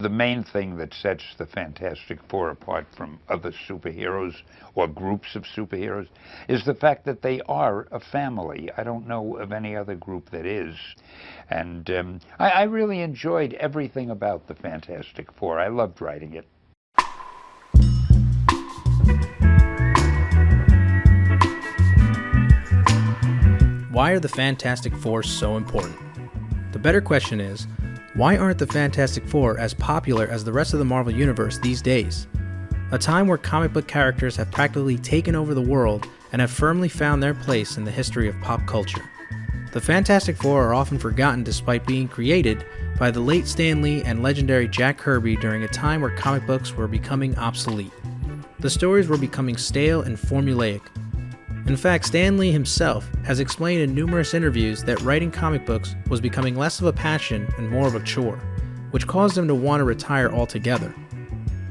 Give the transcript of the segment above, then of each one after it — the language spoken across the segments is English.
The main thing that sets the Fantastic Four apart from other superheroes or groups of superheroes is the fact that they are a family. I don't know of any other group that is. And I really enjoyed everything about the Fantastic Four. I loved writing it. Why are the Fantastic Four so important? The better question is, why aren't the Fantastic Four as popular as the rest of the Marvel Universe these days? A time where comic book characters have practically taken over the world and have firmly found their place in the history of pop culture. The Fantastic Four are often forgotten despite being created by the late Stan Lee and legendary Jack Kirby during a time where comic books were becoming obsolete. The stories were becoming stale and formulaic. In fact, Stan Lee himself has explained in numerous interviews that writing comic books was becoming less of a passion and more of a chore, which caused him to want to retire altogether.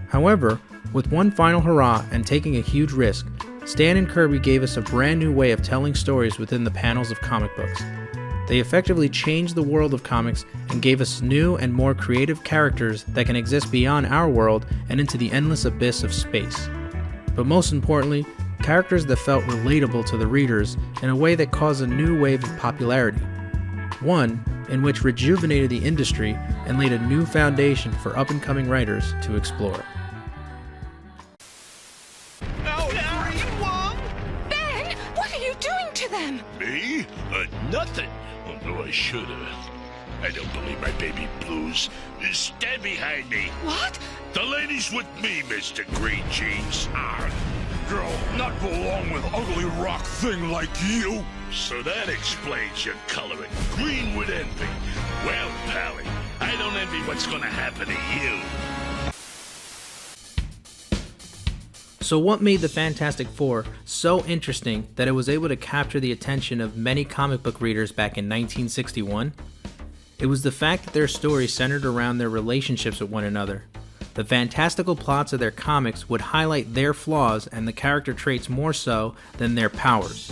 However, with one final hurrah and taking a huge risk, Stan and Kirby gave us a brand new way of telling stories within the panels of comic books. They effectively changed the world of comics and gave us new and more creative characters that can exist beyond our world and into the endless abyss of space. But most importantly, characters that felt relatable to the readers in a way that caused a new wave of popularity. One in which rejuvenated the industry and laid a new foundation for up-and-coming writers to explore. Oh, everyone! Ben, what are you doing to them? Me? Nothing. Although I should've. I don't believe my baby blues. Stand behind me. What? The lady's with me, Mr. Green Jeans. Girl, not go along with ugly rock thing like you. So that explains your coloring green with envy. Well, Pally, I don't envy what's gonna happen to you. So what made the Fantastic Four so interesting that it was able to capture the attention of many comic book readers back in 1961? It was the fact that their stories centered around their relationships with one another. The fantastical plots of their comics would highlight their flaws and the character traits more so than their powers.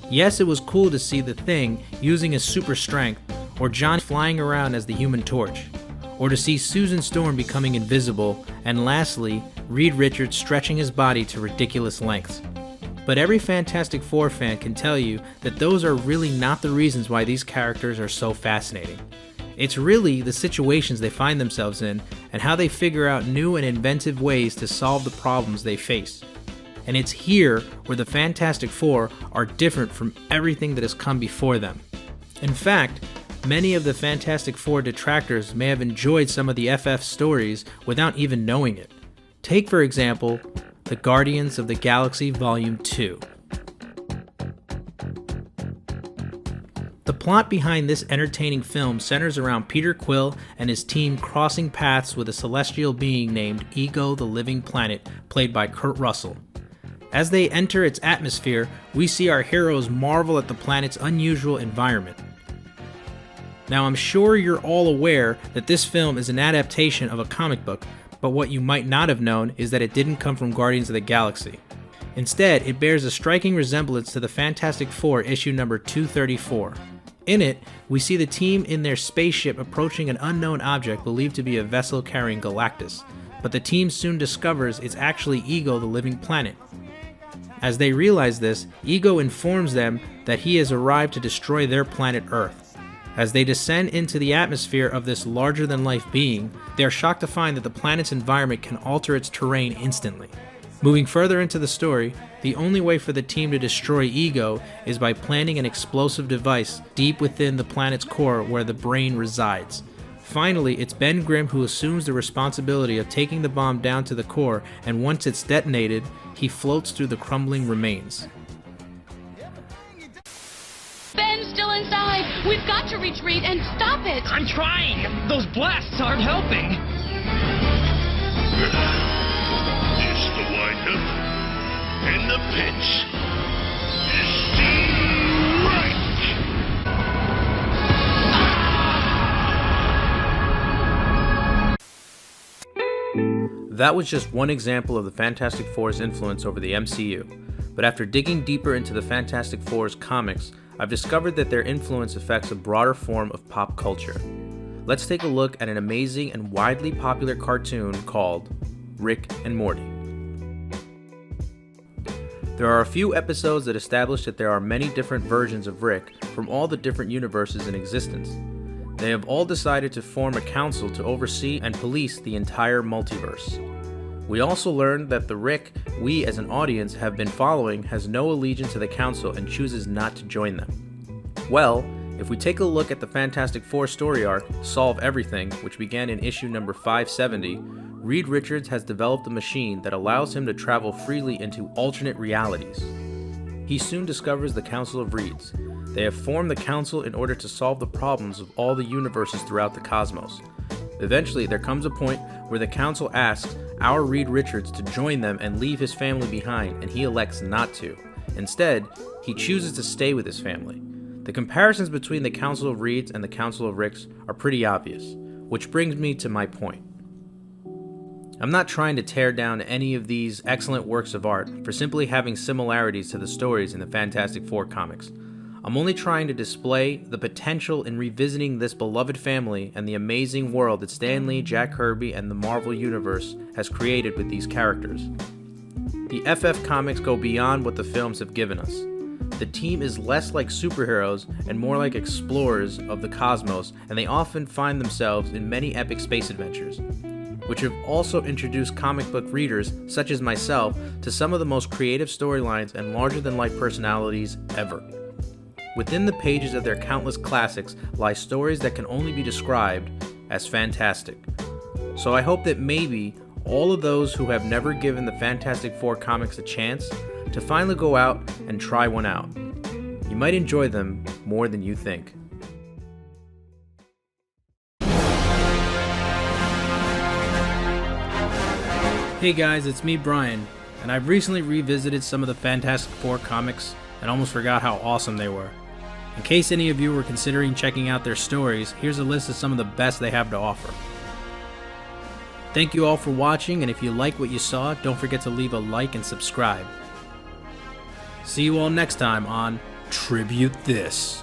Yes, it was cool to see the Thing using his super strength, or John flying around as the Human Torch, or to see Susan Storm becoming invisible, and lastly, Reed Richards stretching his body to ridiculous lengths. But every Fantastic Four fan can tell you that those are really not the reasons why these characters are so fascinating. It's really the situations they find themselves in and how they figure out new and inventive ways to solve the problems they face. And it's here where the Fantastic Four are different from everything that has come before them. In fact, many of the Fantastic Four detractors may have enjoyed some of the FF stories without even knowing it. Take, for example, The Guardians of the Galaxy Volume 2. The plot behind this entertaining film centers around Peter Quill and his team crossing paths with a celestial being named Ego the Living Planet, played by Kurt Russell. As they enter its atmosphere, we see our heroes marvel at the planet's unusual environment. Now, I'm sure you're all aware that this film is an adaptation of a comic book, but what you might not have known is that it didn't come from Guardians of the Galaxy. Instead, it bears a striking resemblance to the Fantastic Four issue number 234. In it, we see the team in their spaceship approaching an unknown object believed to be a vessel carrying Galactus, but the team soon discovers it's actually Ego the Living Planet. As they realize this, Ego informs them that he has arrived to destroy their planet Earth. As they descend into the atmosphere of this larger-than-life being, they are shocked to find that the planet's environment can alter its terrain instantly. Moving further into the story, the only way for the team to destroy Ego is by planting an explosive device deep within the planet's core where the brain resides. Finally, it's Ben Grimm who assumes the responsibility of taking the bomb down to the core, and once it's detonated, he floats through the crumbling remains. Ben's still inside! We've got to reach Reed and stop it! I'm trying! Those blasts aren't helping! Here's the wind-up and the pitch. Is the right. That was just one example of the Fantastic Four's influence over the MCU, but after digging deeper into the Fantastic Four's comics, I've discovered that their influence affects a broader form of pop culture. let's take a look at an amazing and widely popular cartoon called Rick and Morty. There are a few episodes that establish that there are many different versions of Rick from all the different universes in existence. They have all decided to form a council to oversee and police the entire multiverse. We also learned that the Rick we as an audience have been following has no allegiance to the council and chooses not to join them. Well, if we take a look at the Fantastic Four story arc, Solve Everything, which began in issue number 570, Reed Richards has developed a machine that allows him to travel freely into alternate realities. He soon discovers the Council of Reeds. They have formed the council in order to solve the problems of all the universes throughout the cosmos. Eventually, there comes a point where the council asks our Reed Richards to join them and leave his family behind, and he elects not to. Instead, he chooses to stay with his family. The comparisons between the Council of Reeds and the Council of Ricks are pretty obvious, which brings me to my point. I'm not trying to tear down any of these excellent works of art for simply having similarities to the stories in the Fantastic Four comics. I'm only trying to display the potential in revisiting this beloved family and the amazing world that Stan Lee, Jack Kirby, and the Marvel Universe has created with these characters. The FF comics go beyond what the films have given us. The team is less like superheroes and more like explorers of the cosmos, and they often find themselves in many epic space adventures, which have also introduced comic book readers, such as myself, to some of the most creative storylines and larger-than-life personalities ever. Within the pages of their countless classics lie stories that can only be described as fantastic. So I hope that maybe all of those who have never given the Fantastic Four comics a chance to finally go out and try one out. You might enjoy them more than you think. Hey guys, it's me, Brian, and I've recently revisited some of the Fantastic Four comics and almost forgot how awesome they were. In case any of you were considering checking out their stories, here's a list of some of the best they have to offer. Thank you all for watching, and if you like what you saw, don't forget to leave a like and subscribe. See you all next time on Tribute This.